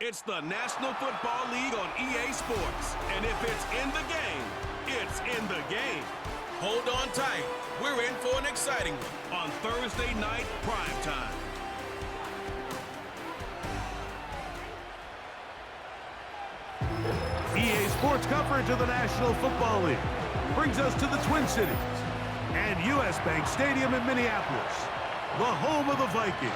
It's the National Football League on EA Sports. And if it's in the game, it's in the game. Hold on tight. We're in for an exciting one on Thursday night primetime. EA Sports coverage of the National Football League brings us to the Twin Cities and US Bank Stadium in Minneapolis, the home of the Vikings.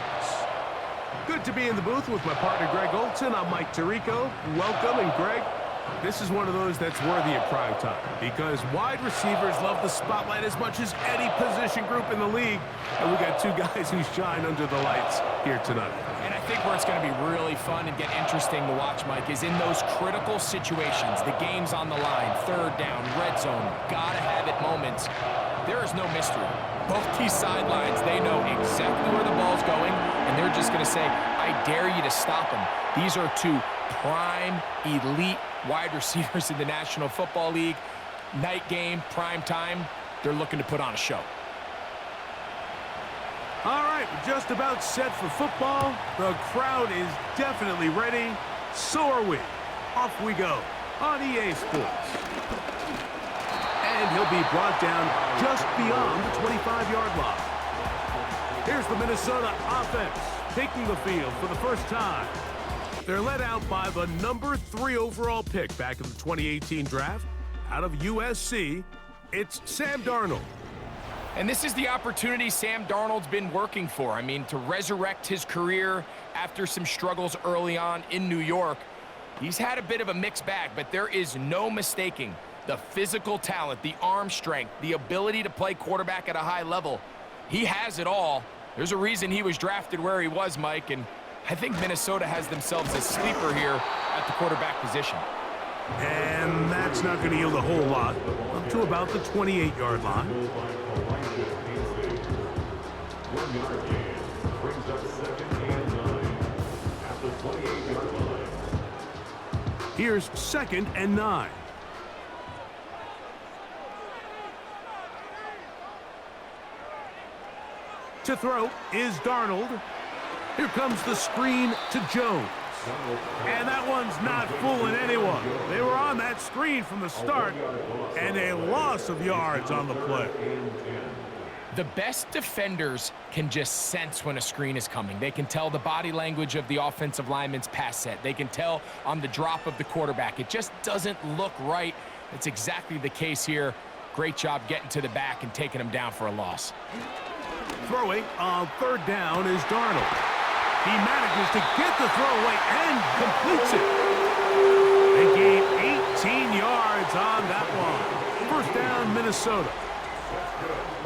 Good to be in the booth with my partner Greg Olson. I'm Mike Tirico. Welcome, and Greg, this is one of those that's worthy of prime time because wide receivers love the spotlight as much as any position group in the league, and we got two guys who shine under the lights here tonight. And I think where it's going to be really fun and get interesting to watch, Mike, is in those critical situations. The game's on the line, third down, red zone, gotta have it moments. There is no mystery. Both these sidelines, they know exactly where the ball's going, and they're just going to say, I dare you to stop him. These are two prime, elite wide receivers in the National Football League. Night game, prime time, they're looking to put on a show. All right, we're just about set for football. The crowd is definitely ready. So are we. Off we go on EA Sports. And he'll be brought down just beyond the 25-yard line. Here's the Minnesota offense taking the field for the first time. They're led out by the number 3 overall pick back in the 2018 draft. Out of USC, it's Sam Darnold. And this is the opportunity Sam Darnold's been working for. I mean, to resurrect his career after some struggles early on in New York. He's had a bit of a mixed bag, but there is no mistaking the physical talent, the arm strength, the ability to play quarterback at a high level. He has it all. There's a reason he was drafted where he was, Mike, and I think Minnesota has themselves a sleeper here at the quarterback position. And that's not going to yield a whole lot, up to about the 28-yard line. Here's 2nd and 9. To throw is Darnold. Here comes the screen to Jones. And that one's not fooling anyone. They were on that screen from the start, and a loss of yards on the play. The best defenders can just sense when a screen is coming. They can tell the body language of the offensive lineman's pass set. They can tell on the drop of the quarterback. It just doesn't look right. It's exactly the case here. Great job getting to the back and taking him down for a loss. Throwing on 3rd down is Darnold. He manages to get the throw away and completes it. They gain 18 yards on that one. 1st down, Minnesota.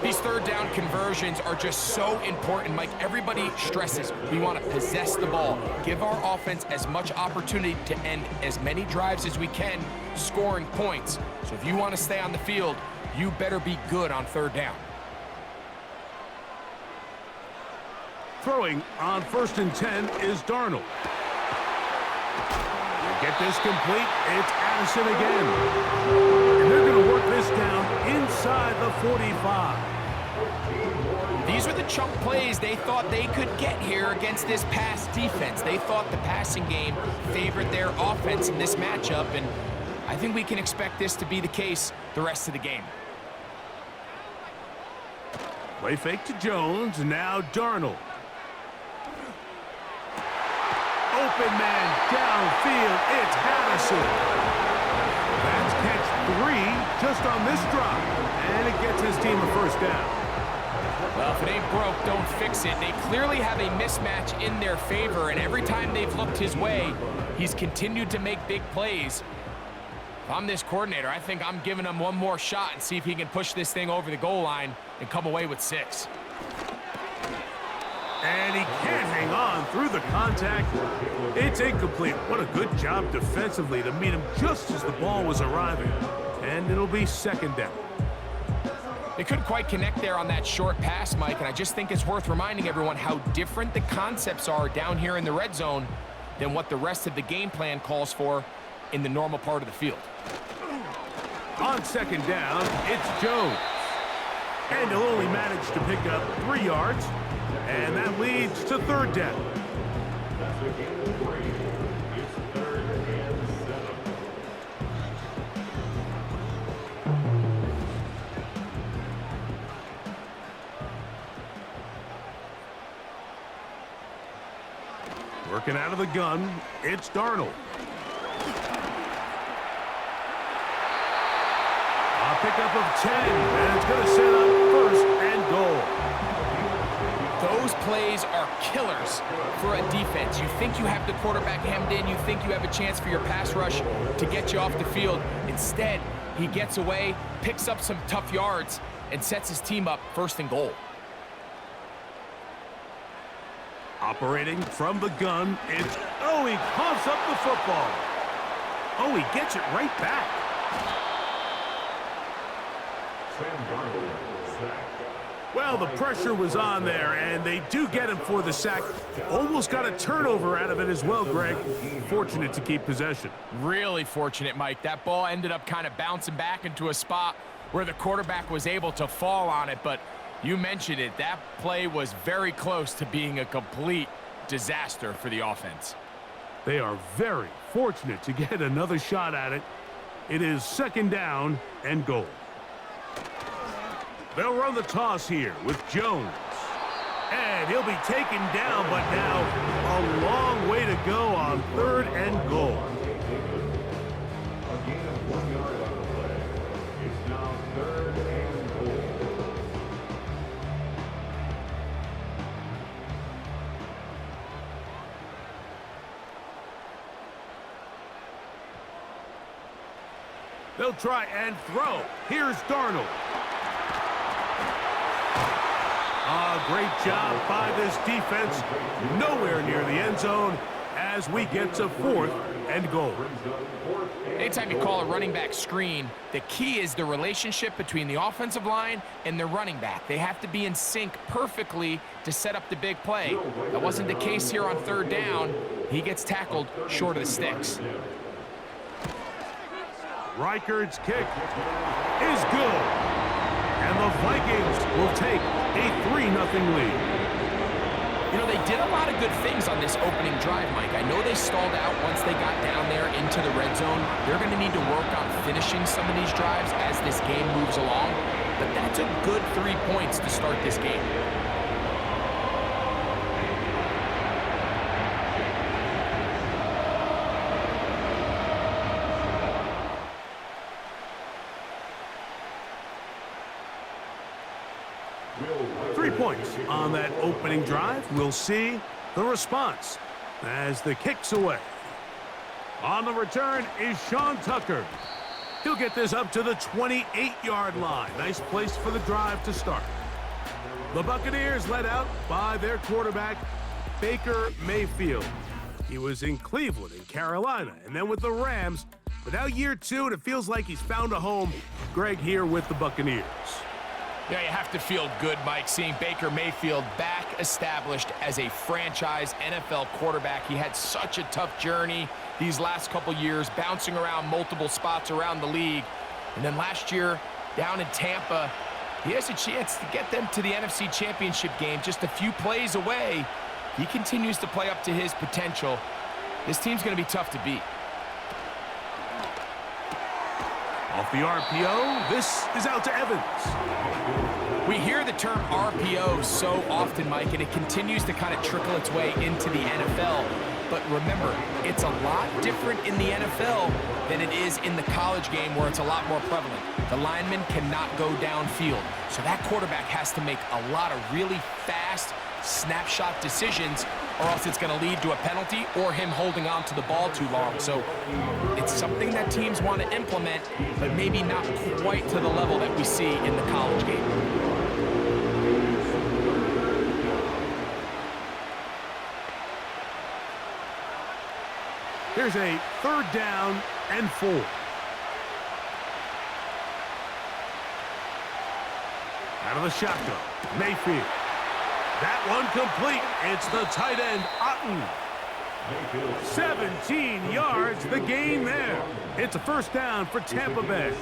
These 3rd down conversions are just so important, Mike. Everybody stresses we want to possess the ball, give our offense as much opportunity to end as many drives as we can, scoring points. So if you want to stay on the field, you better be good on 3rd down. Throwing on 1st and 10 is Darnold. Get this complete. It's Addison again. And they're going to work this down inside the 45. These are the chunk plays they thought they could get here against this pass defense. They thought the passing game favored their offense in this matchup, and I think we can expect this to be the case the rest of the game. Play fake to Jones, and now Darnold. Open man downfield, it's Addison. That's catch 3 just on this drop, and it gets his team a 1st down. Well, if it ain't broke, don't fix it. They clearly have a mismatch in their favor, and every time they've looked his way, he's continued to make big plays. If I'm this coordinator, I think I'm giving him one more shot and see if he can push this thing over the goal line and come away with 6. And he can't hang on through the contact. It's incomplete. What a good job defensively to meet him just as the ball was arriving. And it'll be 2nd down. They couldn't quite connect there on that short pass, Mike, and I just think it's worth reminding everyone how different the concepts are down here in the red zone than what the rest of the game plan calls for in the normal part of the field. On 2nd down, it's Jones. And he'll only manage to pick up 3 yards. And that leads to 3rd down. Working out of the gun, it's Darnold. A pickup of 10, and it's going to set up first and goal. Those plays are killers for a defense. You think you have the quarterback hemmed in. You think you have a chance for your pass rush to get you off the field. Instead, he gets away, picks up some tough yards, and sets his team up first and goal. Operating from the gun, it's... Oh, he pumps up the football. Oh, he gets it right back. Well, the pressure was on there, and they do get him for the sack. Almost got a turnover out of it as well, Greg. Fortunate to keep possession. Really fortunate, Mike. That ball ended up kind of bouncing back into a spot where the quarterback was able to fall on it, but you mentioned it. That play was very close to being a complete disaster for the offense. They are very fortunate to get another shot at it. It is second down and goal. They'll run the toss here with Jones. And he'll be taken down, but now a long way to go on third and goal. They'll try and throw. Here's Darnold. Great job by this defense. Nowhere near the end zone as we get to fourth and goal. Anytime you call a running back screen, the key is the relationship between the offensive line and the running back. They have to be in sync perfectly to set up the big play. That wasn't the case here on third down. He gets tackled short of the sticks. Reichard's kick is good. And the Vikings will take a 3-0 lead. You know, they did a lot of good things on this opening drive, Mike. I know they stalled out once they got down there into the red zone. They're going to need to work on finishing some of these drives as this game moves along. But that's a good 3 points to start this game. Points on that opening drive. We'll see the response as the kick's away. On the return is Sean Tucker. He'll get this up to the 28-yard line. Nice place for the drive to start. The Buccaneers led out by their quarterback, Baker Mayfield. He was in Cleveland in Carolina and then with the Rams. But now year two, and it feels like he's found a home. Greg here with the Buccaneers. Yeah, you have to feel good, Mike, seeing Baker Mayfield back established as a franchise NFL quarterback. He had such a tough journey these last couple years, bouncing around multiple spots around the league. And then last year, down in Tampa, he has a chance to get them to the NFC Championship game just a few plays away. He continues to play up to his potential. This team's going to be tough to beat. Off the RPO, this is out to Evans. We hear the term RPO so often, Mike, and it continues to kind of trickle its way into the NFL. But remember, it's a lot different in the NFL than it is in the college game where it's a lot more prevalent. The lineman cannot go downfield. So that quarterback has to make a lot of really fast snapshot decisions, or else it's going to lead to a penalty or him holding on to the ball too long. So it's something that teams want to implement, but maybe not quite to the level that we see in the college game. Here's a third down and 4. Out of the shotgun, Mayfield. That one complete. It's the tight end, Otten. 17 yards, the gain there. It's a first down for Tampa Bay.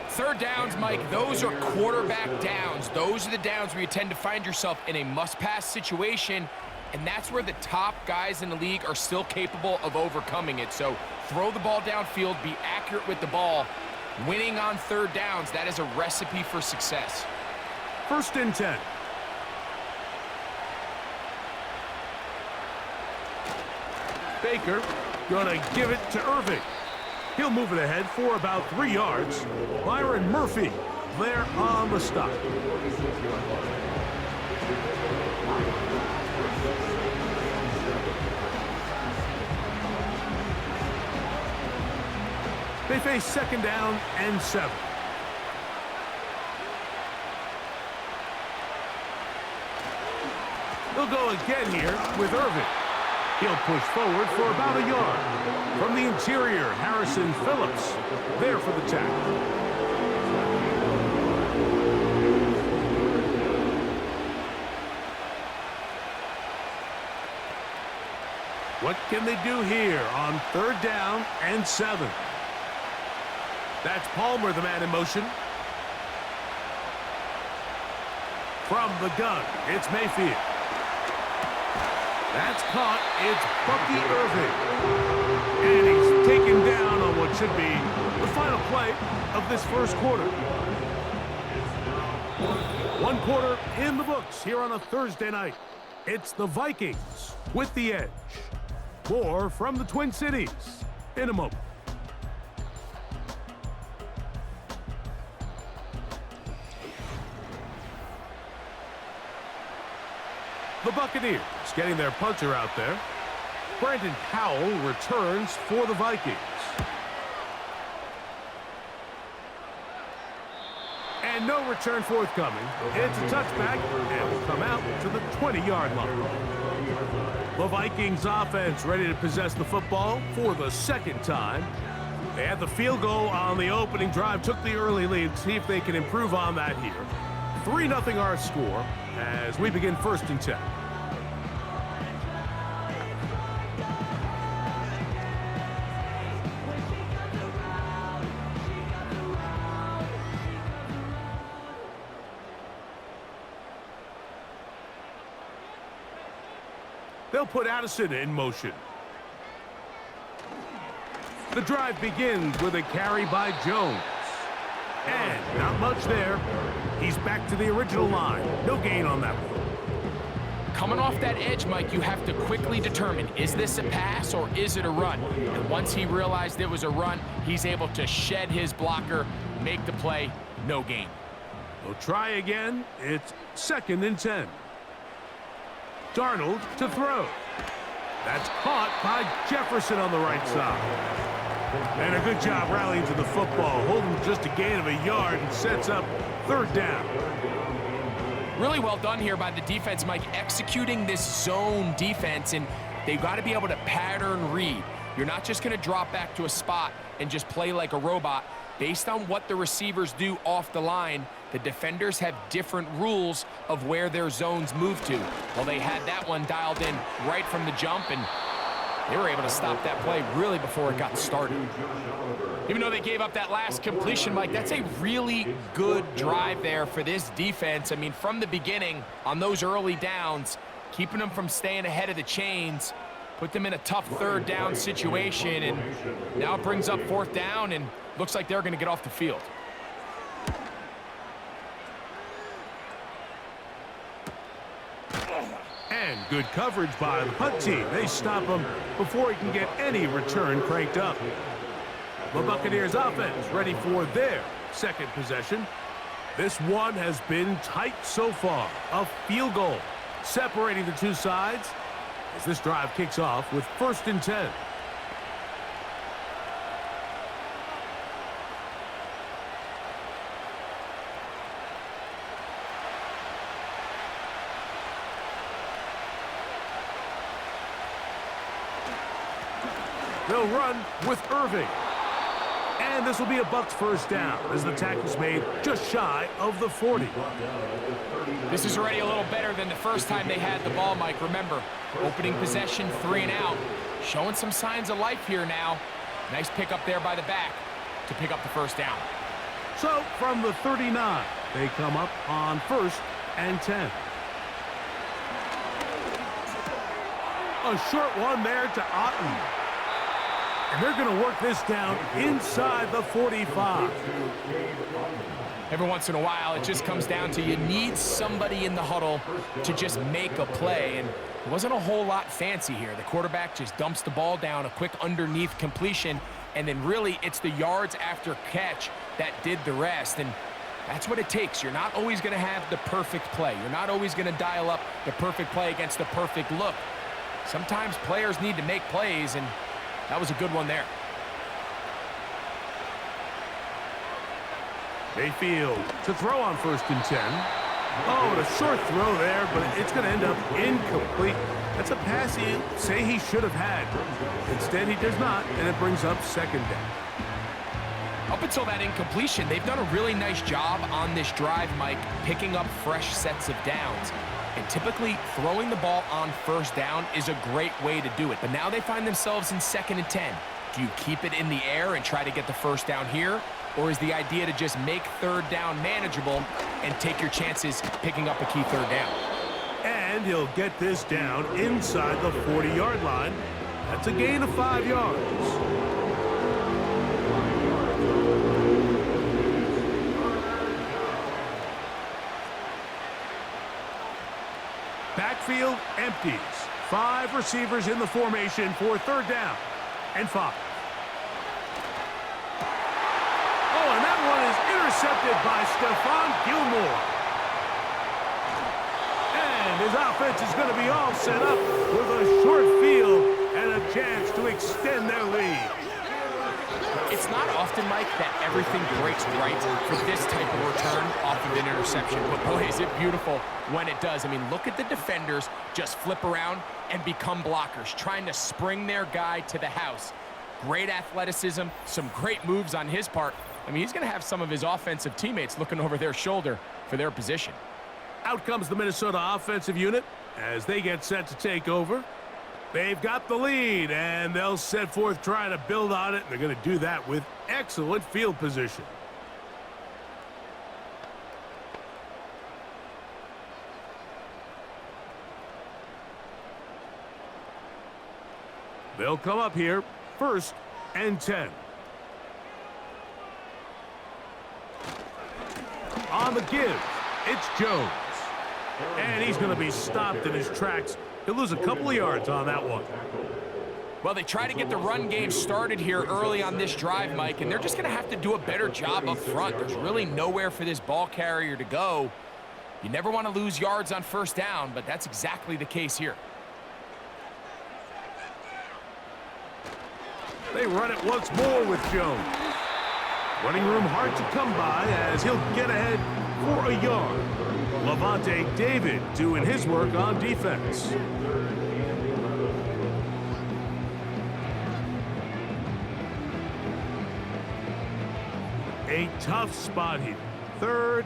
Third downs, Mike, those are quarterback downs. Those are the downs where you tend to find yourself in a must-pass situation. and that's where the top guys in the league are still capable of overcoming it. So throw the ball downfield, be accurate with the ball. Winning on third downs, that is a recipe for success. 1st and 10. Baker gonna give it to Irving. He'll move it ahead for about 3 yards. Byron Murphy there on the stop. They face 2nd down and 7. They'll go again here with Irving. He'll push forward for about a yard. From the interior, Harrison Phillips there for the tackle. What can they do here on 3rd down and 7? That's Palmer, the man in motion. From the gun, it's Mayfield. That's caught. It's Bucky Irving. And he's taken down on what should be the final play of this 1st quarter. 1 quarter in the books here on a Thursday night. It's the Vikings with the edge. More from the Twin Cities in a moment. The Buccaneers getting their punter out there. Brandon Powell returns for the Vikings. And no return forthcoming. It's a touchback and will come out to the 20-yard line. The Vikings offense ready to possess the football for the 2nd time. They had the field goal on the opening drive, took the early lead. See if they can improve on that here. 3-0 our score as we begin 1st and 10. They'll put Addison in motion. The drive begins with a carry by Jones. And not much there. He's back to the original line. No gain on that one. Coming off that edge, Mike, you have to quickly determine, is this a pass or is it a run? And once he realized it was a run, he's able to shed his blocker, make the play, no gain. We'll try again. It's 2nd and 10. Darnold to throw. That's caught by Jefferson on the right side. And a good job rallying to the football, holding just a gain of a yard and sets up 3rd down. Really well done here by the defense, Mike, executing this zone defense, and they've got to be able to pattern read. You're not just going to drop back to a spot and just play like a robot. Based on what the receivers do off the line, the defenders have different rules of where their zones move to. Well, they had that one dialed in right from the jump, and they were able to stop that play really before it got started. Even though they gave up that last completion, Mike, that's a really good drive there for this defense. I mean, from the beginning, on those early downs, keeping them from staying ahead of the chains, put them in a tough 3rd down situation, and now it brings up 4th down, and looks like they're going to get off the field. And good coverage by the punt team. They stop him before he can get any return cranked up. The Buccaneers offense ready for their 2nd possession. This one has been tight so far. A field goal separating the two sides as this drive kicks off with 1st and 10. They'll run with Irving. And this will be a Bucs 1st down as the tackle's made just shy of the 40. This is already a little better than the first time they had the ball, Mike. Remember, opening possession, 3 and out. Showing some signs of life here now. Nice pick up there by the back to pick up the 1st down. So from the 39, they come up on 1st and 10. A short one there to Otten. And they're going to work this down inside the 45. Every once in a while, it just comes down to you need somebody in the huddle to just make a play. And it wasn't a whole lot fancy here. The quarterback just dumps the ball down, a quick underneath completion, and then really it's the yards after catch that did the rest. And that's what it takes. You're not always going to have the perfect play. You're not always going to dial up the perfect play against the perfect look. Sometimes players need to make plays, and that was a good one there. Mayfield to throw on 1st and 10. Oh, and a short throw there, but it's going to end up incomplete. That's a pass he'd say he should have had. Instead, he does not, and it brings up 2nd down. Up until that incompletion, they've done a really nice job on this drive, Mike, picking up fresh sets of downs. And typically, throwing the ball on 1st down is a great way to do it. But now they find themselves in 2nd and 10. Do you keep it in the air and try to get the 1st down here? Or is the idea to just make 3rd down manageable and take your chances picking up a key 3rd down? And he'll get this down inside the 40-yard line. That's a gain of 5 yards. Backfield empties. 5 receivers in the formation for 3rd down and 5. Oh, and that one is intercepted by Stephon Gilmore. And his offense is going to be all set up with a short field and a chance to extend their lead. It's not often, Mike, that everything breaks right for this type of return off of an interception. But boy, is it beautiful when it does. I mean, look at the defenders just flip around and become blockers, trying to spring their guy to the house. Great athleticism, some great moves on his part. I mean, he's going to have some of his offensive teammates looking over their shoulder for their position. Out comes the Minnesota offensive unit as they get set to take over. They've got the lead, and they'll set forth trying to build on it. They're going to do that with excellent field position. They'll come up here, 1st and 10. On the give, it's Jones. And he's going to be stopped in his tracks. He'll lose a couple of yards on that one. Well, they try to get the run game started here early on this drive, Mike, and they're just going to have to do a better job up front. There's really nowhere for this ball carrier to go. You never want to lose yards on 1st down, but that's exactly the case here. They run it once more with Jones. Running room hard to come by as he'll get ahead for a yard. Levante David doing his work on defense. A tough spot here. 3rd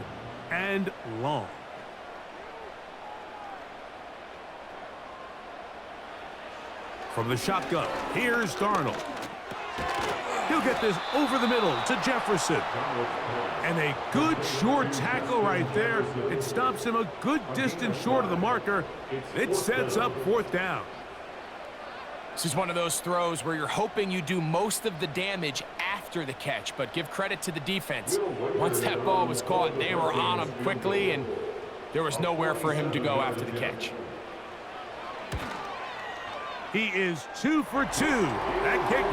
and long. From the shotgun, here's Darnold. He'll get this over the middle to Jefferson. And a good short tackle right there. It stops him a good distance short of the marker. It sets up 4th down. This is one of those throws where you're hoping you do most of the damage after the catch, but give credit to the defense. Once that ball was caught, they were on him quickly, and there was nowhere for him to go after the catch. He is 2 for 2. That kick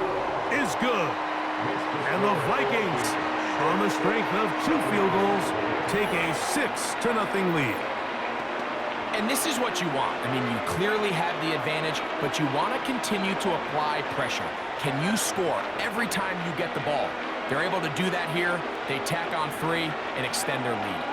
is good. And the Vikings, on the strength of 2 field goals, take a 6-0 lead. And this is what you want. I mean, you clearly have the advantage, but you want to continue to apply pressure. Can you score every time you get the ball? They're able to do that here. They tack on 3 and extend their lead.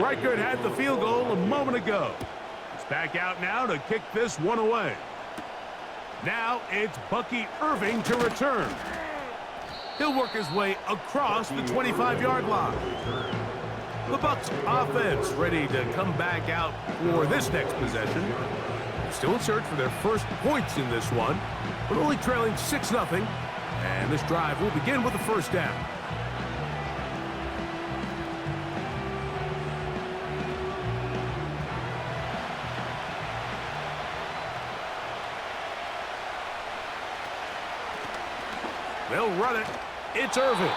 Reichert had the field goal a moment ago. He's back out now to kick this one away. Now it's Bucky Irving to return. He'll work his way across the 25-yard line. The Bucs offense ready to come back out for this next possession. still in search for their first points in this one, but only trailing 6-0. And this drive will begin with a first down. They'll run it. It's Irvin.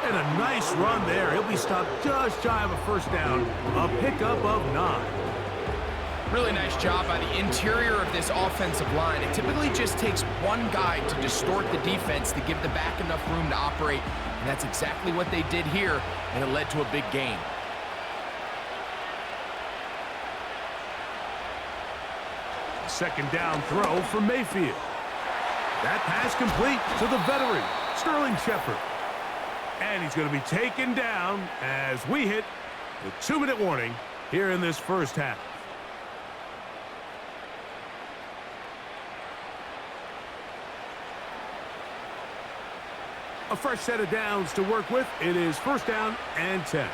And a nice run there. He'll be stopped just shy of a first down. A pickup of 9. Really nice job by the interior of this offensive line. It typically just takes one guy to distort the defense to give the back enough room to operate. And that's exactly what they did here, and it led to a big gain. Second down throw for Mayfield. That pass complete to the veteran, Sterling Shepard. And he's going to be taken down as we hit the 2-minute warning here in this first half. A fresh set of downs to work with. It is first down and 10.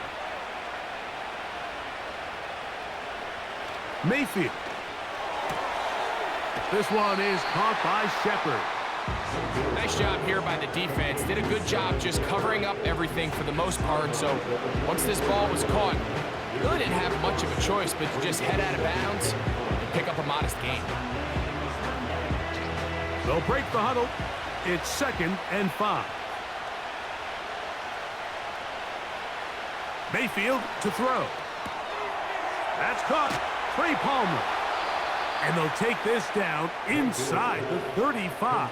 Mayfield. This one is caught by Shepard. Nice job here by the defense. Did a good job just covering up everything for the most part. So once this ball was caught, really didn't have much of a choice but to just head out of bounds and pick up a modest gain. They'll break the huddle. It's 2nd and 5. Mayfield to throw. That's caught. Trey Palmer. And they'll take this down inside the 35.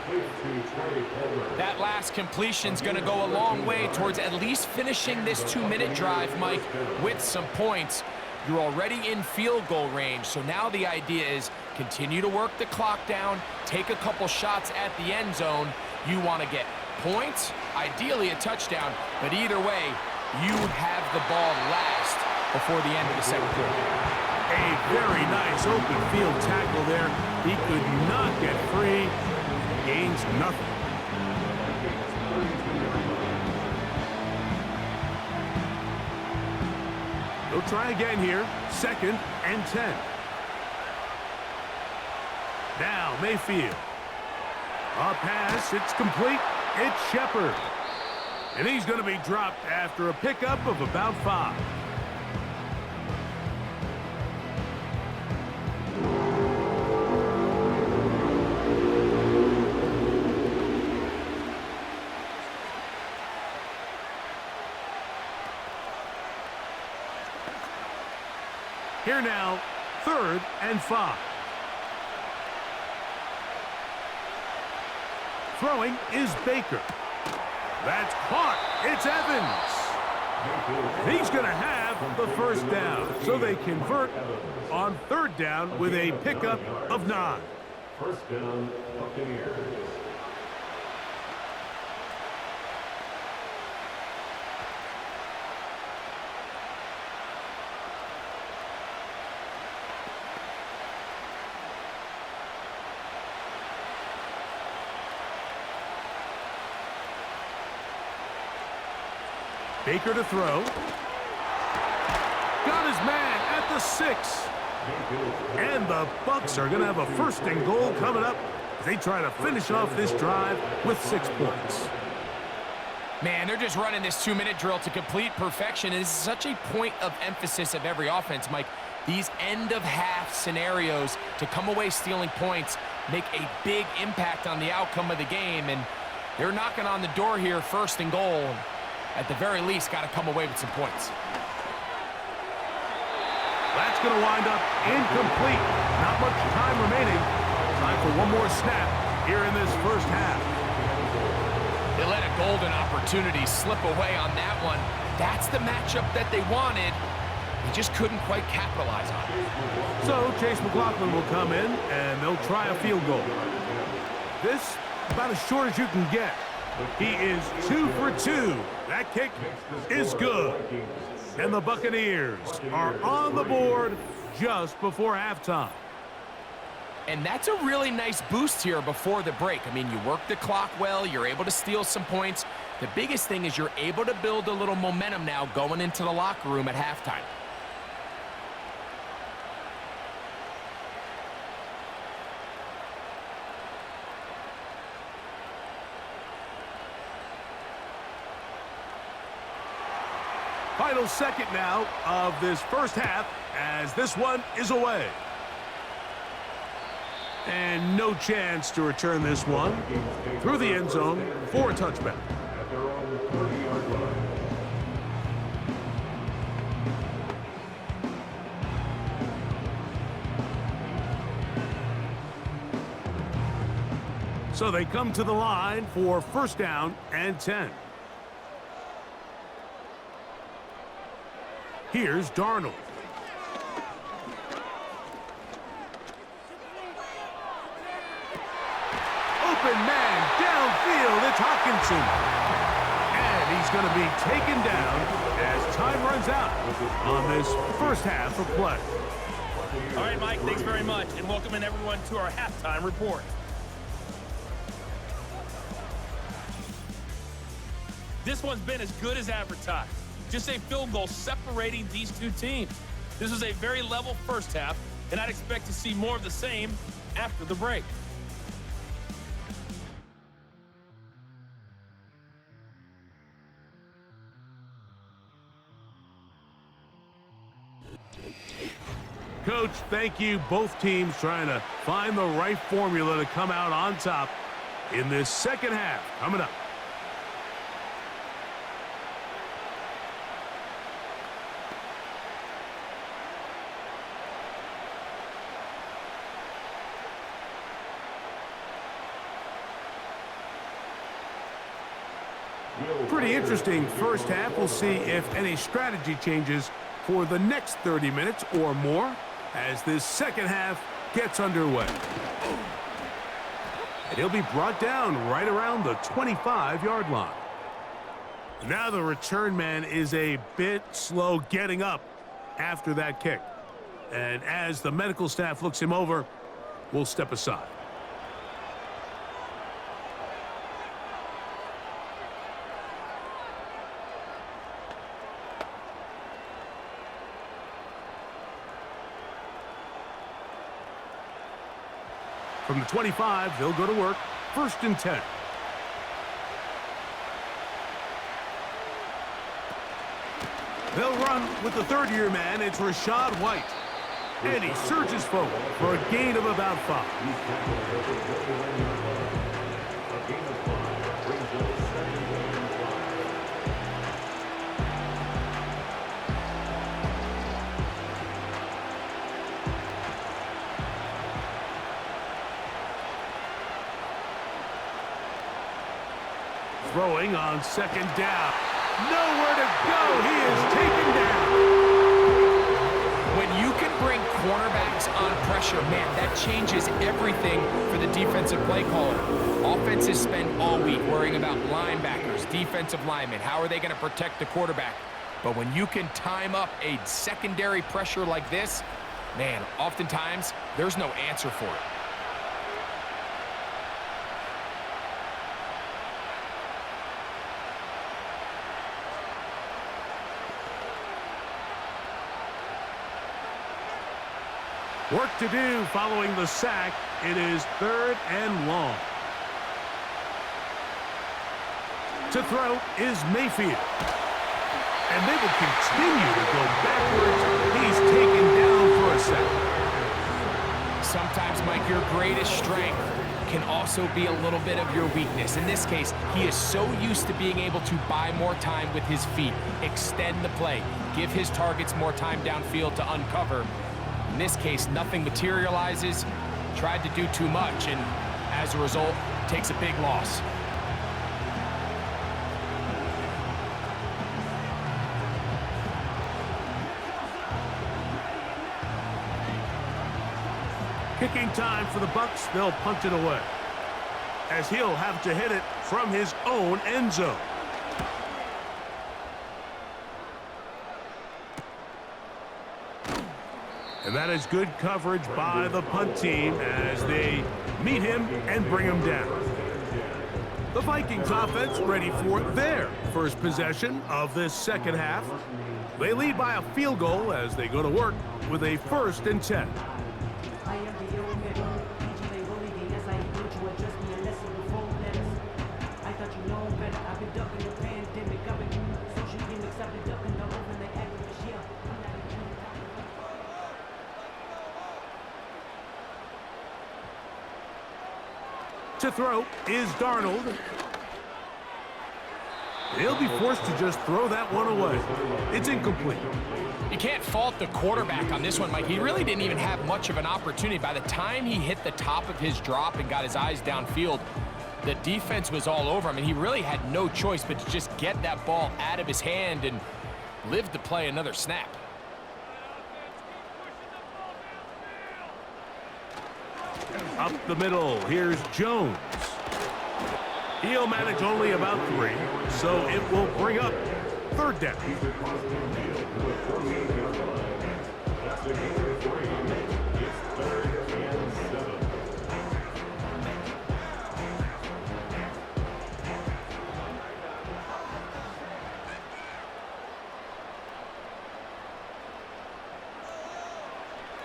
That last completion's going to go a long way towards at least finishing this 2-minute drive, Mike, with some points. You're already in field goal range, so now the idea is continue to work the clock down, take a couple shots at the end zone. You want to get points, ideally a touchdown, but either way, you have the ball last before the end of the second quarter. A very nice open field tackle there. He could not get free. Gains nothing. They'll try again here. 2nd and 10. Now Mayfield. A pass. It's complete. It's Shepard. And he's going to be dropped after a pickup of about 5. Here now, 3rd and 5. Throwing is Baker. That's caught. It's Evans. He's going to have the first down. So they convert on 3rd down with a pickup of 9. First down, Buccaneers. Baker to throw. Got his man at the 6. And the Bucs are going to have a 1st and goal coming up as they try to finish off this drive with 6 points. Man, they're just running this 2-minute drill to complete perfection. It is such a point of emphasis of every offense, Mike. These end-of-half scenarios to come away stealing points make a big impact on the outcome of the game. And they're knocking on the door here, 1st and goal. At the very least, got to come away with some points. That's going to wind up incomplete. Not much time remaining. Time for one more snap here in this first half. They let a golden opportunity slip away on that one. That's the matchup that they wanted. They just couldn't quite capitalize on it. So Chase McLaughlin will come in, and they'll try a field goal. This, about as short as you can get. He is 2 for 2. That kick is good. And the Buccaneers are on the board just before halftime. And that's a really nice boost here before the break. I mean, you work the clock well. You're able to steal some points. The biggest thing is you're able to build a little momentum now going into the locker room at halftime. Final second now of this first half as this one is away. And no chance to return this one through the end zone for a touchback. At their own 30-yard line. So they come to the line for first down and 10. Here's Darnold. Open man downfield. It's Hawkinson. And he's going to be taken down as time runs out on this first half of play. All right, Mike, thanks very much, and welcoming everyone to our halftime report. This one's been as good as advertised. Just a field goal separating these two teams. This was a very level first half, and I'd expect to see more of the same after the break. Coach, thank you. Both teams trying to find the right formula to come out on top in this second half. Coming up. Pretty interesting first half. We'll see if any strategy changes for the next 30 minutes or more as this second half gets underway. And he'll be brought down right around the 25-yard line. Now the return man is a bit slow getting up after that kick. And as the medical staff looks him over, we'll step aside. From the 25, they'll go to work. First and 10. They'll run with the third-year man. It's Rachaad White. And he surges forward for a gain of about 5. Throwing on second down. Nowhere to go. He is taken down. When you can bring cornerbacks on pressure, man, that changes everything for the defensive play caller. Offenses spend all week worrying about linebackers, defensive linemen. How are they going to protect the quarterback? But when you can time up a secondary pressure like this, man, oftentimes there's no answer for it. Work to do following the sack. It is third and long. To throw is Mayfield. And they will continue to go backwards. He's taken down for a sack. Sometimes, Mike, your greatest strength can also be a little bit of your weakness. In this case, he is so used to being able to buy more time with his feet, extend the play, give his targets more time downfield to uncover. In this case, nothing materializes, tried to do too much, and as a result, takes a big loss. Kicking time for the Bucs. They'll punt it away, as he'll have to hit it from his own end zone. And that is good coverage by the punt team as they meet him and bring him down. The Vikings offense ready for their first possession of this second half. They lead by a field goal as they go to work with a first and 10. To throw is Darnold. He'll be forced to just throw that one away. It's incomplete. You can't fault the quarterback on this one, Mike. He really didn't even have much of an opportunity. By the time he hit the top of his drop and got his eyes downfield, the defense was all over him, and he really had no choice but to just get that ball out of his hand and live to play another snap. Up the middle, here's Jones. He'll manage only about 3, so it will bring up 3rd down.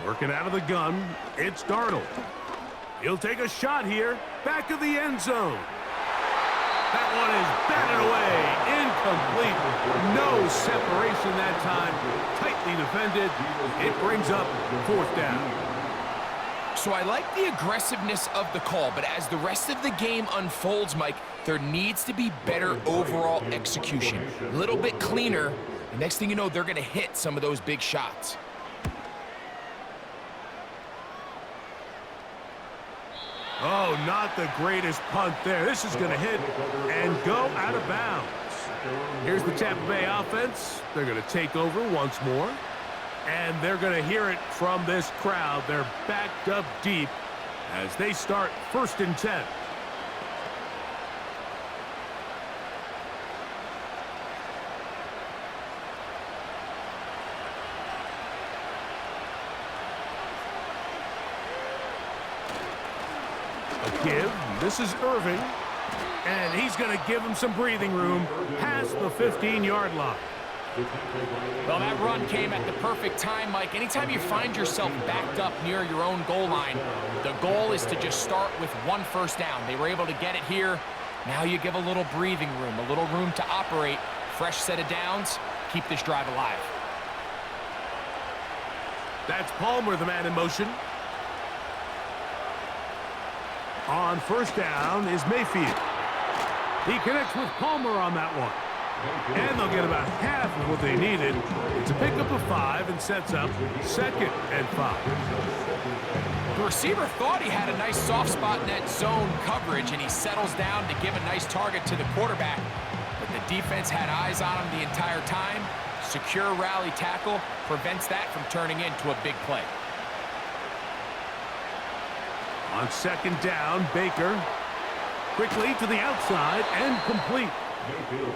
Working out of the gun, it's Darnold. He'll take a shot here, back of the end zone. That one is batted away, incomplete. No separation that time, tightly defended. It brings up 4th down. So I like the aggressiveness of the call, but as the rest of the game unfolds, Mike, there needs to be better overall execution. A little bit cleaner. The next thing you know, they're going to hit some of those big shots. Oh, not the greatest punt there. This is going to hit and go out of bounds. Here's the Tampa Bay offense. They're going to take over once more. And they're going to hear it from this crowd. They're backed up deep as they start 1st and 10. Give. This is Irving. And he's going to give him some breathing room past the 15-yard line. Well, that run came at the perfect time, Mike. Anytime you find yourself backed up near your own goal line, the goal is to just start with 1 first down. They were able to get it here. Now you give a little breathing room, a little room to operate. Fresh set of downs. Keep this drive alive. That's Palmer, the man in motion. On 1st down is Mayfield. He connects with Palmer on that one. And they'll get about half of what they needed. It's a pickup of 5 and sets up 2nd and 5. The receiver thought he had a nice soft spot in that zone coverage, and he settles down to give a nice target to the quarterback. But the defense had eyes on him the entire time. Secure rally tackle prevents that from turning into a big play. On 2nd down, Baker quickly to the outside and complete.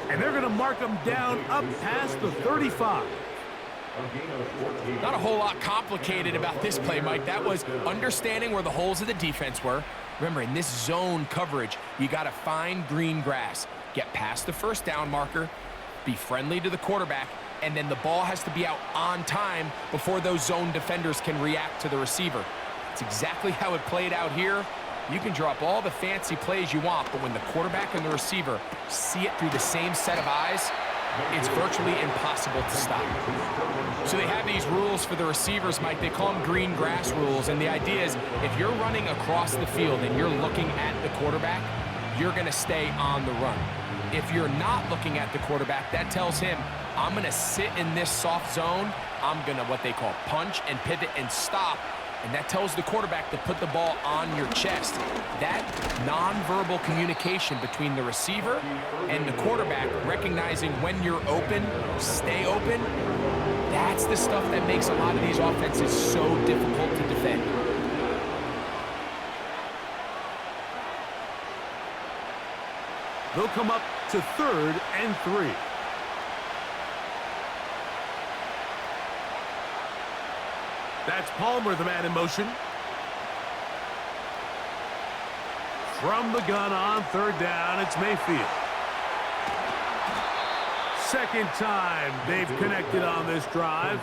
And they're going to mark him down up past the 35. Not a whole lot complicated about this play, Mike. That was understanding where the holes of the defense were. Remember, in this zone coverage, you got to find green grass. Get past the 1st down marker, be friendly to the quarterback, and then the ball has to be out on time before those zone defenders can react to the receiver. It's exactly how it played out here. You can drop all the fancy plays you want, but when the quarterback and the receiver see it through the same set of eyes, it's virtually impossible to stop. So they have these rules for the receivers, Mike. They call them green grass rules, and the idea is if you're running across the field and you're looking at the quarterback, you're going to stay on the run. If you're not looking at the quarterback, that tells him, I'm going to sit in this soft zone. I'm going to what they call punch and pivot and stop. And that tells the quarterback to put the ball on your chest. That nonverbal communication between the receiver and the quarterback, recognizing when you're open, stay open, that's the stuff that makes a lot of these offenses so difficult to defend. They'll come up to 3rd and 3. That's Palmer, the man in motion. From the gun on 3rd down, it's Mayfield. 2nd time they've connected on this drive.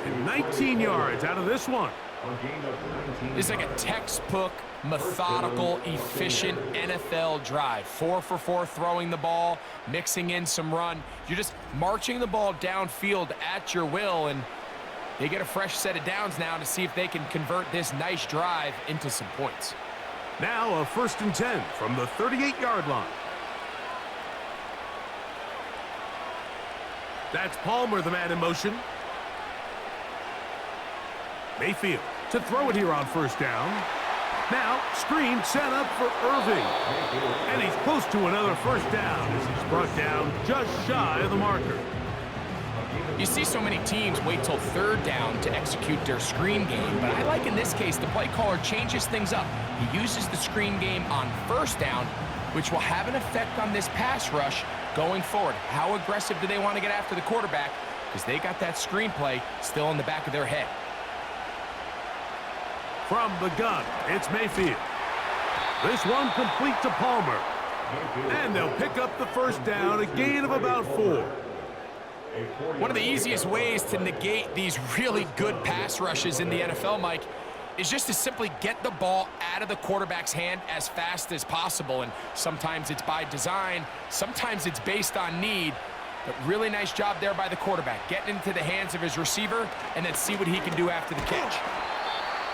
And 19 yards out of this one. It's like a textbook, methodical, efficient NFL drive. 4 for 4 throwing the ball, mixing in some run. You're just marching the ball downfield at your will, and they get a fresh set of downs now to see if they can convert this nice drive into some points. Now a 1st and 10 from the 38-yard line. That's Palmer, the man in motion. Mayfield to throw it here on 1st down. Now, screen set up for Irving. And he's close to another 1st down as he's brought down just shy of the marker. You see so many teams wait till 3rd down to execute their screen game, but I like in this case the play caller changes things up. He uses the screen game on 1st down, which will have an effect on this pass rush going forward. How aggressive do they want to get after the quarterback? Because they got that screen play still in the back of their head. From the gun, it's Mayfield. This one complete to Palmer. And they'll pick up the 1st down, a gain of about 4. One of the easiest ways to negate these really good pass rushes in the NFL, Mike, is just to simply get the ball out of the quarterback's hand as fast as possible. And sometimes it's by design, sometimes it's based on need. But really nice job there by the quarterback, getting into the hands of his receiver and then see what he can do after the catch.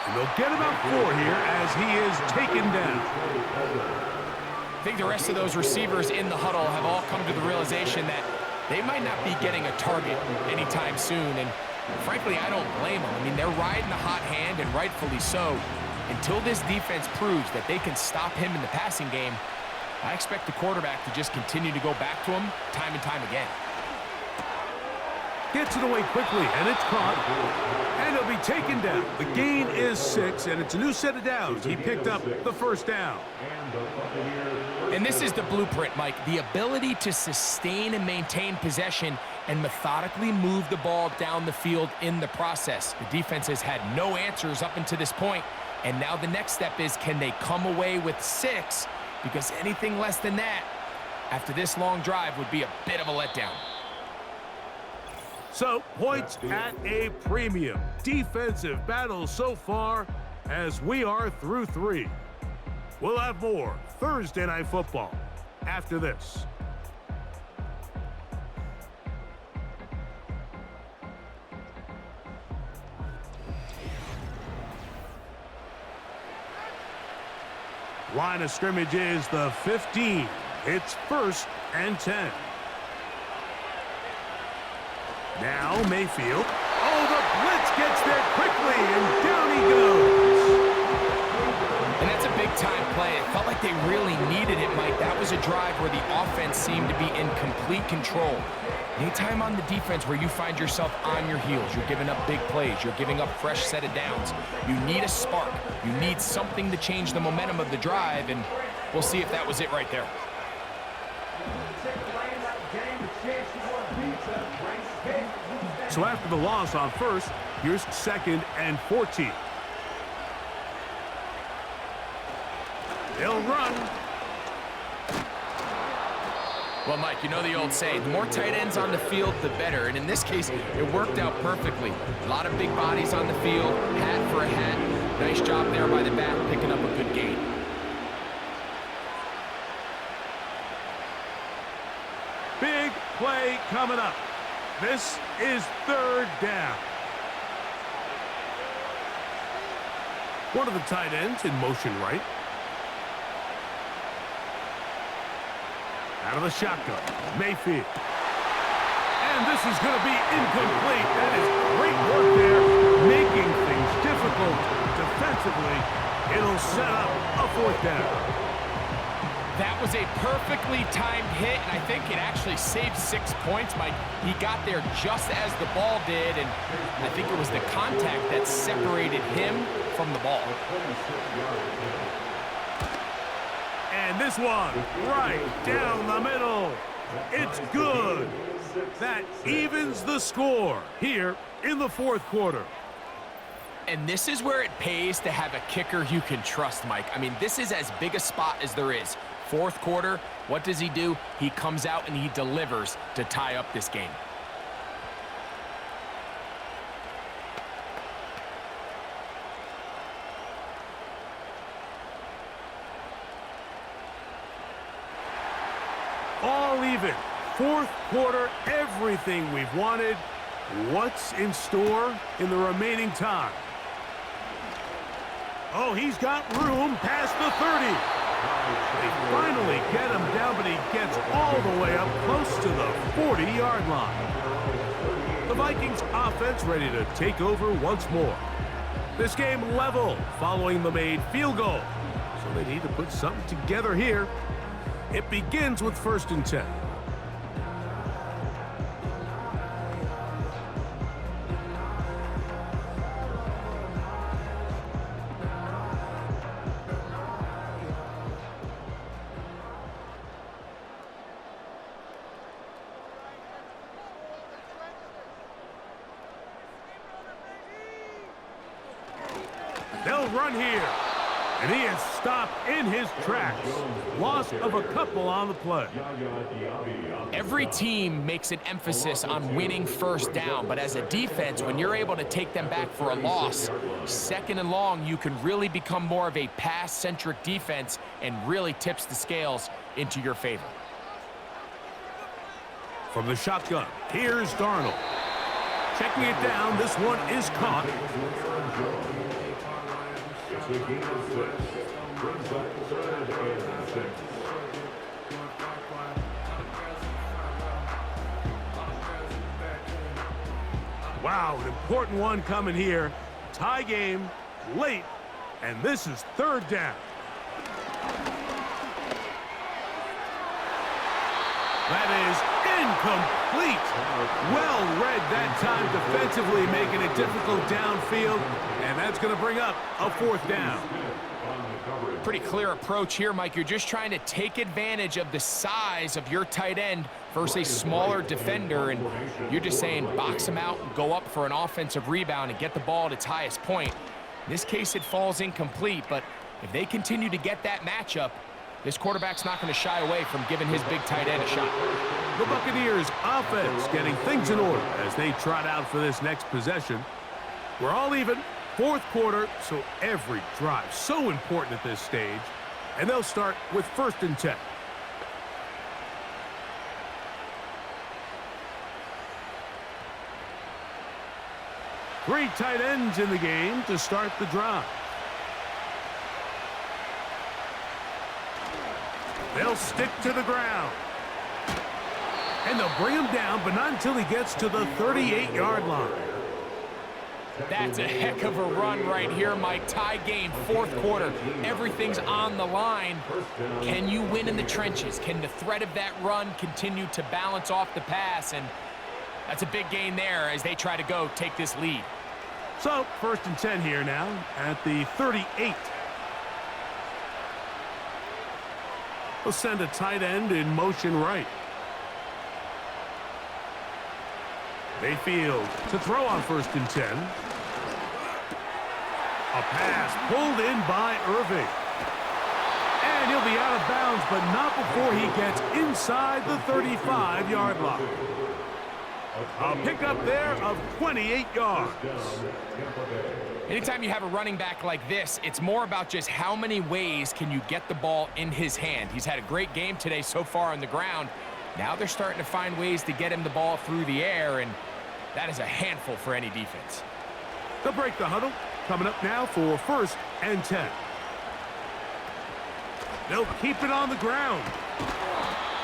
And they'll get about 4 here as he is taken down. I think the rest of those receivers in the huddle have all come to the realization that they might not be getting a target anytime soon. And frankly, I don't blame them. I mean, they're riding the hot hand, and rightfully so. Until this defense proves that they can stop him in the passing game, I expect the quarterback to just continue to go back to him time and time again. Gets it away quickly, and it's caught. And it'll be taken down. The gain is 6, and it's a new set of downs. He picked up the 1st down. And this is the blueprint, Mike. The ability to sustain and maintain possession and methodically move the ball down the field in the process. The defense has had no answers up until this point, and now the next step is, can they come away with 6? Because anything less than that, after this long drive, would be a bit of a letdown. So, points at a premium. Defensive battle so far as we are through 3. We'll have more Thursday Night Football after this. Line of scrimmage is the 15. It's 1st and 10. Now Mayfield. Oh, the blitz gets there quickly, and down he goes. And that's a big-time play. It felt like they really needed it, Mike. That was a drive where the offense seemed to be in complete control. Anytime on the defense where you find yourself on your heels, you're giving up big plays, you're giving up fresh set of downs, you need a spark. You need something to change the momentum of the drive, and we'll see if that was it right there. So after the loss on 1st, here's 2nd and 14. They'll run. Well, Mike, you know the old saying, the more tight ends on the field, the better. And in this case, it worked out perfectly. A lot of big bodies on the field, hat for a hat. Nice job there by the back, picking up a good gain. Big play coming up. This is 3rd down. One of the tight ends in motion right. Out of the shotgun, Mayfield. And this is going to be incomplete. That is great work there, making things difficult defensively. It'll set up a 4th down. That was a perfectly timed hit, and I think it actually saved 6 points, Mike. He got there just as the ball did, and I think it was the contact that separated him from the ball. And this one, right down the middle. It's good. That evens the score here in the 4th quarter. And this is where it pays to have a kicker you can trust, Mike. I mean, this is as big a spot as there is. 4th quarter, what does he do? He comes out and he delivers to tie up this game. All even. 4th quarter, everything we've wanted. What's in store in the remaining time? Oh, he's got room past the 30. They finally get him down, but he gets all the way up close to the 40-yard line. The Vikings offense ready to take over once more. This game level following the made field goal. So they need to put something together here. It begins with 1st and 10. They'll run here. And he is stopped in his tracks. Loss of a couple on the play. Every team makes an emphasis on winning 1st down, but as a defense, when you're able to take them back for a loss, 2nd and long, you can really become more of a pass-centric defense and really tips the scales into your favor. From the shotgun, here's Darnold. Checking it down, this one is caught. Wow, an important one coming here. Tie game, late, and this is 3rd down. That is incomplete. Well read that time defensively, making it difficult downfield, and that's going to bring up a 4th down. Pretty clear approach here, Mike. You're just trying to take advantage of the size of your tight end versus a smaller defender, and you're just saying box him out, go up for an offensive rebound, and get the ball at its highest point. In this case, it falls incomplete, but if they continue to get that matchup, this quarterback's not going to shy away from giving his big tight end a shot. The Buccaneers offense getting things in order as they trot out for this next possession. We're all even, 4th quarter, so every drive so important at this stage. And they'll start with 1st and 10. Three tight ends in the game to start the drive. They'll stick to the ground. And they'll bring him down, but not until he gets to the 38-yard line. That's a heck of a run right here, Mike. Tie game, 4th quarter. Everything's on the line. Can you win in the trenches? Can the threat of that run continue to balance off the pass? And that's a big gain there as they try to go take this lead. So, 1st and 10 here now at the 38. We'll send a tight end in motion right. Mayfield to throw on 1st and 10. A pass pulled in by Irving. And he'll be out of bounds, but not before he gets inside the 35-yard line. A pickup there of 28 yards. Anytime you have a running back like this, it's more about just how many ways can you get the ball in his hand. He's had a great game today so far on the ground. Now they're starting to find ways to get him the ball through the air, and that is a handful for any defense. They'll break the huddle. Coming up now for 1st and 10. They'll keep it on the ground.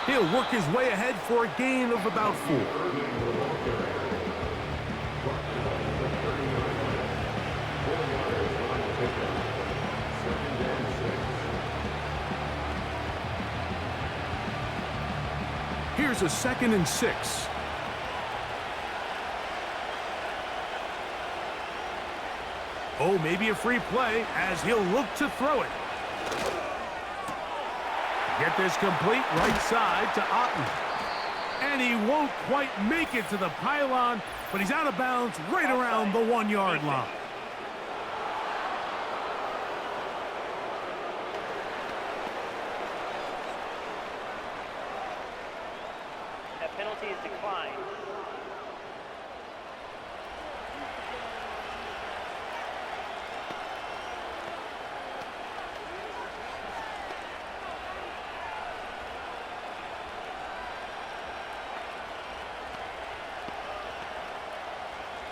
He'll work his way ahead for a gain of about 4. Here's a 2nd and 6. Oh, maybe a free play as he'll look to throw it. Get this complete right side to Otten. And he won't quite make it to the pylon, but he's out of bounds right around the 1-yard line. That penalty is declined.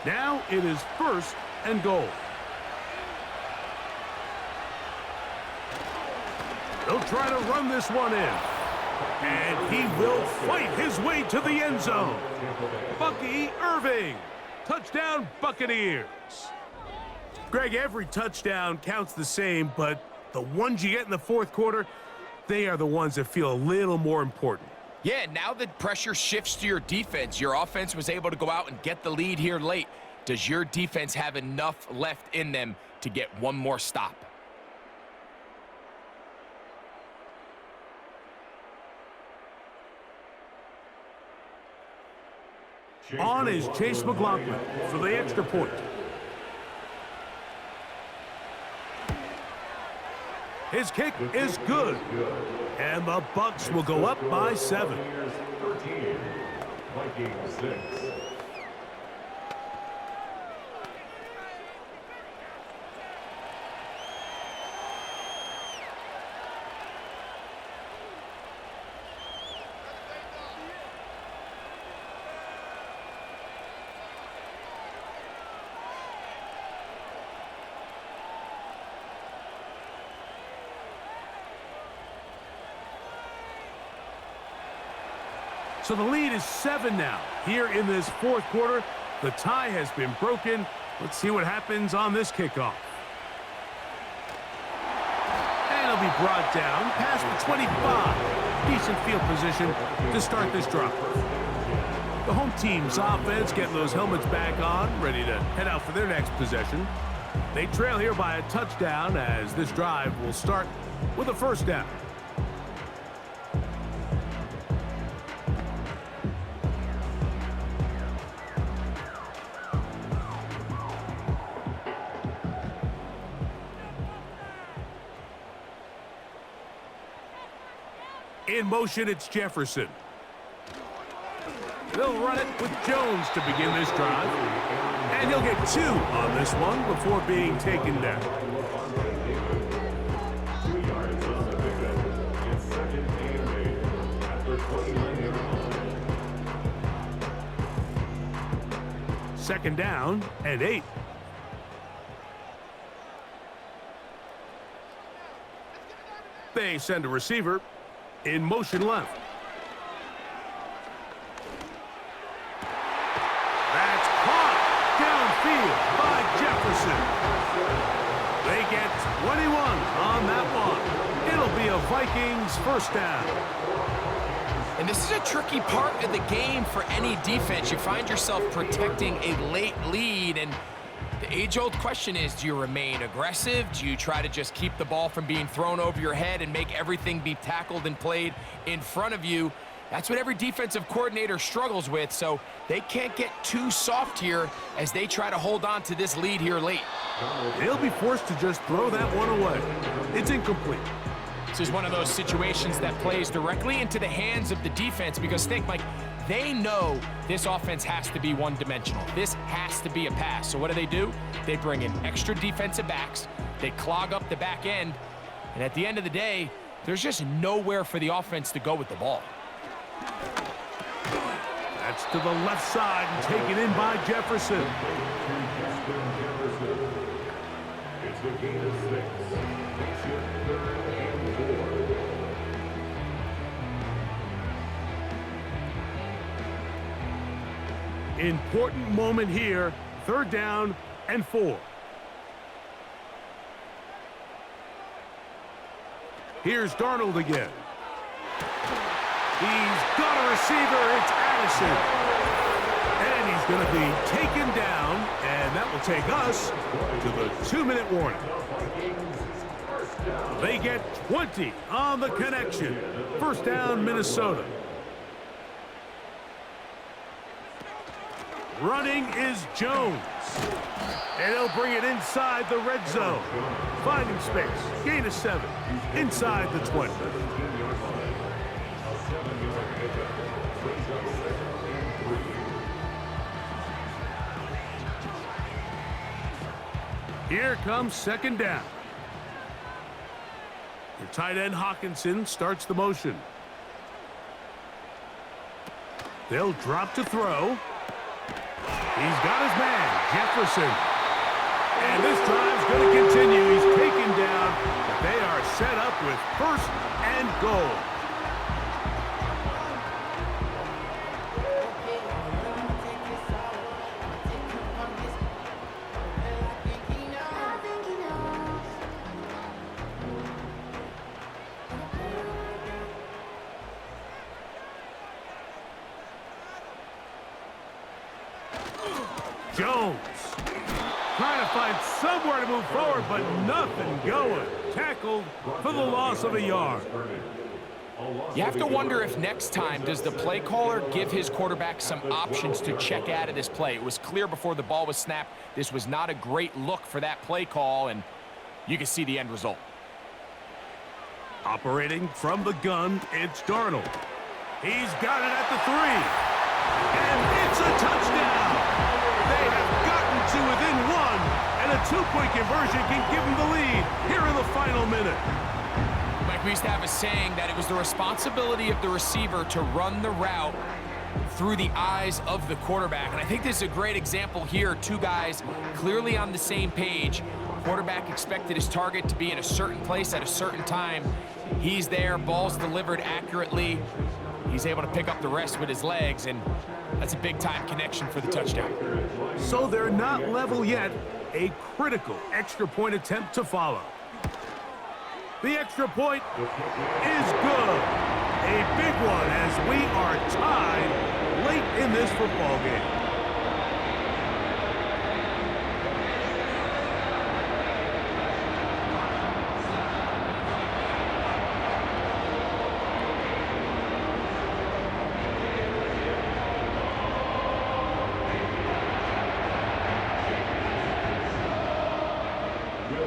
Now it is 1st and goal. He'll try to run this one in. And he will fight his way to the end zone. Bucky Irving. Touchdown, Buccaneers. Greg, every touchdown counts the same, but the ones you get in the fourth quarter, they are the ones that feel a little more important. Yeah, now the pressure shifts to your defense. Your offense was able to go out and get the lead here late. Does your defense have enough left in them to get one more stop? On is Chase McLaughlin for the extra point. His kick is good. And the Bucs will go up by 7. 13, Vikings 6. So the lead is 7 now. Here in this fourth quarter, the tie has been broken. Let's see what happens on this kickoff. And it'll be brought down past the 25. Decent field position to start this drive. The home team's offense getting those helmets back on, ready to head out for their next possession. They trail here by a touchdown as this drive will start with a first down. In motion, it's Jefferson. They'll run it with Jones to begin this drive. And he'll get 2 on this one before being taken down. 2 yards on the pickup. It's second and 8 after 29 yards. Second down and 8. They send a receiver in motion left. That's caught downfield by Jefferson. They get 21 on that one. It'll be a Vikings first down. And this is a tricky part of the game for any defense. You find yourself protecting a late lead, and the age-old question is, do you remain aggressive? Do you try to just keep the ball from being thrown over your head and make everything be tackled and played in front of you? That's what every defensive coordinator struggles with, so they can't get too soft here as they try to hold on to this lead here late. They'll be forced to just throw that one away. It's incomplete. This is one of those situations that plays directly into the hands of the defense because think, Mike, they know this offense has to be one-dimensional. This has to be a pass. So what do? They bring in extra defensive backs. They clog up the back end. And at the end of the day, there's just nowhere for the offense to go with the ball. That's to the left side and taken in by Jefferson. It's a gain of 6. Makes it 3rd and 4. Important moment here. 3rd down and 4. Here's Darnold again. He's got a receiver. It's Addison. And he's going to be taken down. And that will take us to the 2-minute warning. They get 20 on the connection. First down, Minnesota. Running is Jones. And he'll bring it inside the red zone. Finding space. Gain of 7. Inside the 20. Here comes 2nd down. The tight end Hawkinson starts the motion. They'll drop to throw. He's got his man, Jefferson. And this drive's going to continue. He's taking second down, but they are set up with first and goal. Jones trying to find somewhere to move forward, but nothing going. Tackled for the loss of a yard. You have to wonder if next time does the play caller give his quarterback some options to check out of this play. It was clear before the ball was snapped this was not a great look for that play call, and you can see the end result. Operating from the gun, it's Darnold. He's got it at the 3. And it's a touchdown. They have gotten to within 1, and a 2-point conversion can give them the lead here in the final minute. Mike, we used to have a saying that it was the responsibility of the receiver to run the route through the eyes of the quarterback. And I think this is a great example here. Two guys clearly on the same page. Quarterback expected his target to be in a certain place at a certain time. He's there, ball's delivered accurately. He's able to pick up the rest with his legs, and that's a big-time connection for the touchdown. So they're not level yet. A critical extra point attempt to follow. The extra point is good. A big one as we are tied late in this football game.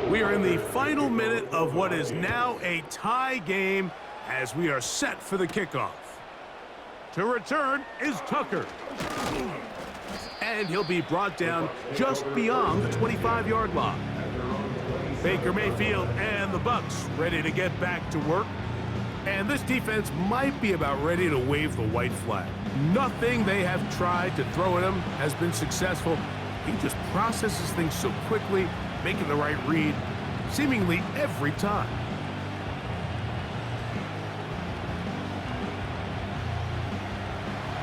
We are in the final minute of what is now a tie game as we are set for the kickoff. To return is Tucker. And he'll be brought down just beyond the 25-yard line. Baker Mayfield and the Bucs ready to get back to work. And this defense might be about ready to wave the white flag. Nothing they have tried to throw at him has been successful. He just processes things so quickly, making the right read seemingly every time.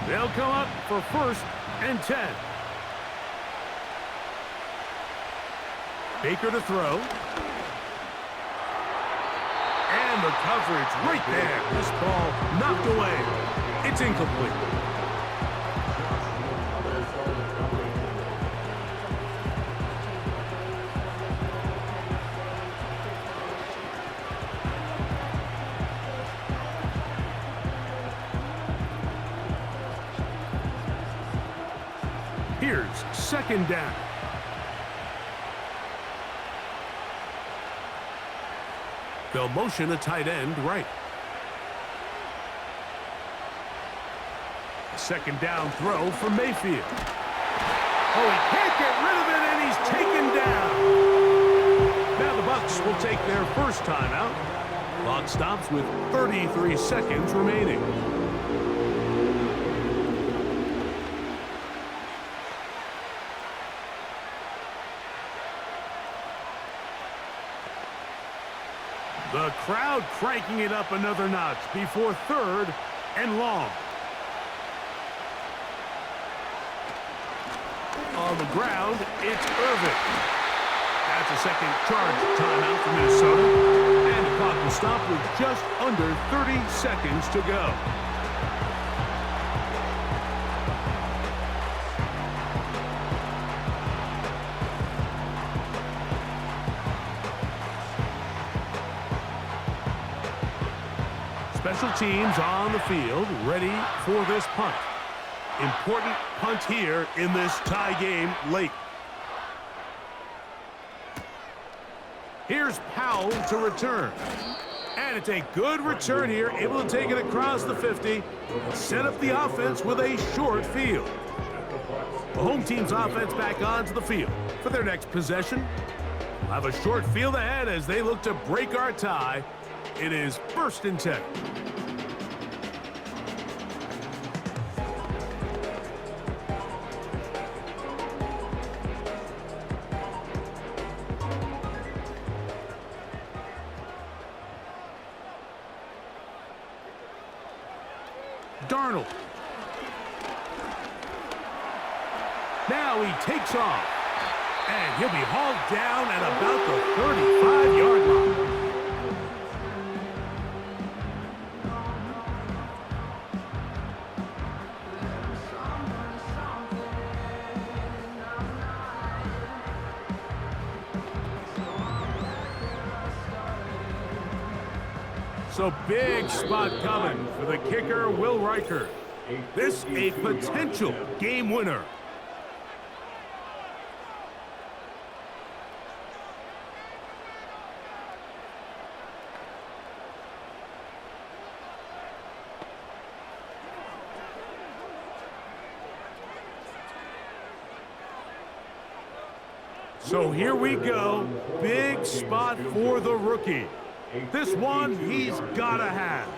They'll come up for first and 10. Baker to throw. And the coverage right there. This ball knocked away. It's incomplete. Here's second down. They'll motion a tight end right. Second down throw for Mayfield. Oh, he can't get rid of it, and he's taken down. Now the Bucs will take their first timeout. Clock stops with 33 seconds remaining. The crowd cranking it up another notch before third and long. On the ground, it's Irvin. That's a second charge timeout for Minnesota. And the clock will stop with just under 30 seconds to go. Special teams on the field, ready for this punt. Important punt here in this tie game late. Here's Powell to return. And it's a good return here, able to take it across the 50 and set up the offense with a short field. The home team's offense back onto the field for their next possession. We'll have a short field ahead as they look to break our tie. It is first and 10. Darnold. Now he takes off. And he'll be hauled down at about the 35-yard line. So big spot coming for the kicker, Will Riker. This a potential game winner. So here we go. Big spot for the rookie. This one he's gotta have.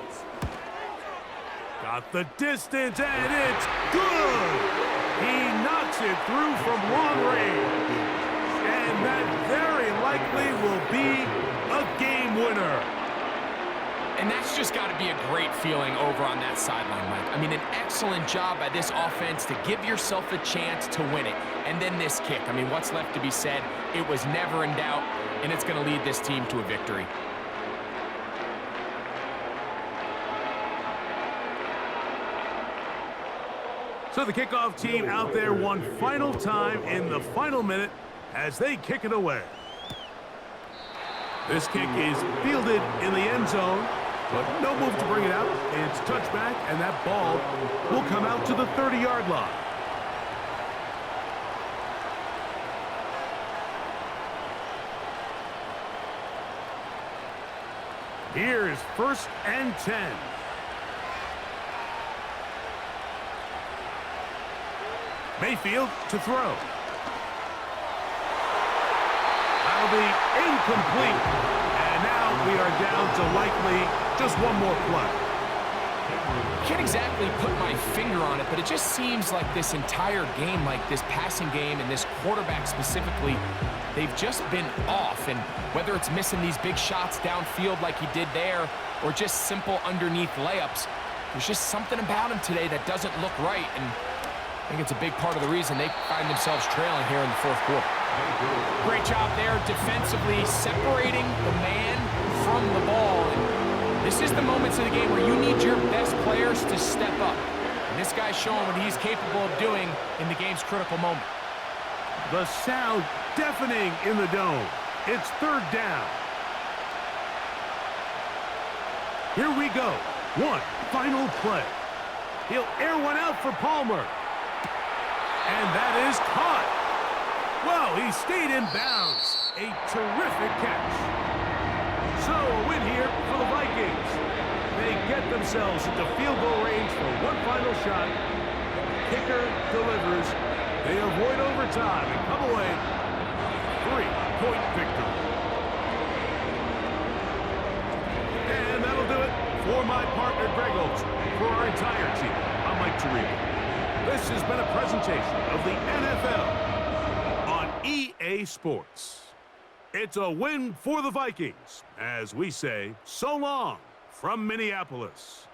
Got the distance, and it's good! He knocks it through from long range. And that very likely will be a game winner. And that's just got to be a great feeling over on that sideline, Mike. I mean, an excellent job by this offense to give yourself a chance to win it. And then this kick. I mean, what's left to be said? It was never in doubt, and it's going to lead this team to a victory. So the kickoff team out there one final time in the final minute as they kick it away. This kick is fielded in the end zone, but no move to bring it out. It's touchback, and that ball will come out to the 30-yard line. Here's 1st and 10. Mayfield to throw. That'll be incomplete. And now we are down to likely just one more play. Can't exactly put my finger on it, but it just seems like this entire game, like this passing game and this quarterback specifically, they've just been off. And whether it's missing these big shots downfield like he did there or just simple underneath layups, there's just something about him today that doesn't look right. And I think it's a big part of the reason they find themselves trailing here in the 4th quarter. Great job there defensively, separating the man from the ball. And this is the moments of the game where you need your best players to step up. And this guy's showing what he's capable of doing in the game's critical moment. The sound deafening in the dome. It's 3rd down. Here we go. One final play. He'll air one out for Palmer. And that is caught. Well, he stayed in bounds. A terrific catch. So a win here for the Vikings. They get themselves into field goal range for one final shot. Kicker delivers. They avoid overtime and come away 3-point victory. And that'll do it for my partner Greg Olson. For our entire team, I'm Mike Tirico. This has been a presentation of the NFL on EA Sports. It's a win for the Vikings, as we say so long from Minneapolis.